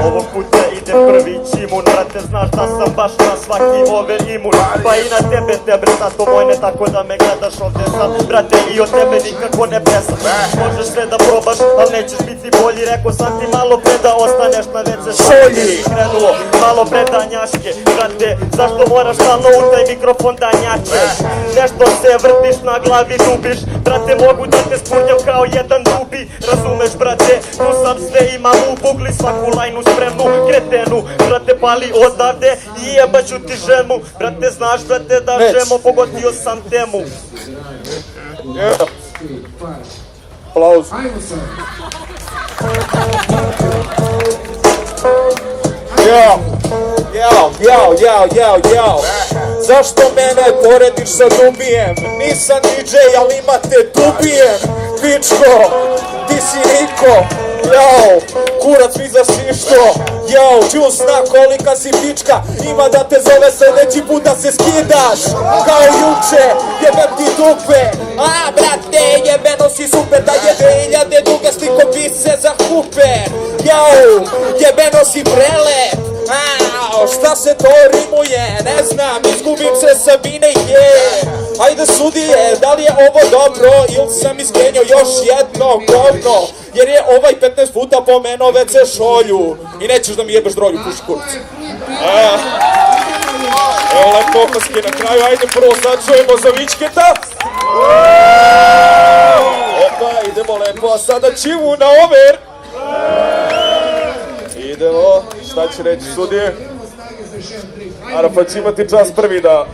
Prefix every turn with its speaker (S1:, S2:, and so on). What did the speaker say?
S1: Ovog puta ide prvi čimun, brate, znaš da sam baš na svaki over imun. Pa i na tebe te bre, tato moj, ne tako da me gledaš ovdje sad, brate, i od tebe nikako ne presam. Možeš sve da probaš, al nećeš biti bolji, rekao sam ti malo pre da ostaneš na veće šolji. Krenulo malo pre da njaške, brate, zašto moraš stalno u taj mikrofon da njačeš? Nešto se vrtiš, na glavi dubiš, brate, mogu da te spurnjam kao jedan dubi. Razumeš, brate, tu sam sve imam u bugli, svaku lajnu spremnu, kretenu, brate, pali odavde i jebaću ti ženu. Brate, znaš, brate, da žemo, pogodio sam temu.
S2: Aplauz. Jao. Zašto mene porediš sa Dubijem? Nisam DJ, ali imate Dubijem. Pičko, ti si niko. Jao, kurac mi za šišto. Jao, čuo zna kolika si pička. Ima da te zove sljedeći put da se skidaš. Kao juče, jebem ti dupe. A, brate, jebeno si super. Da je 2000 duga slikopise za kupe. Jao, jebeno si prelep. Šta se to rimuje, ne znam, izgubim se sa bine, Ajde sudije, da li je ovo dobro ili sam iskenio još jedno govno, jer je ovaj 15 puta pomenuo WC šolju i nećeš da mi jebeš drolju, puši kurac. Evo lepo opaske na kraju, ajde prvo sad čujemo za Vičketa. Opa, idemo lepo, a sada Čivu na over. Idemo, šta će reći sudije? Arafat će imati čas prvi da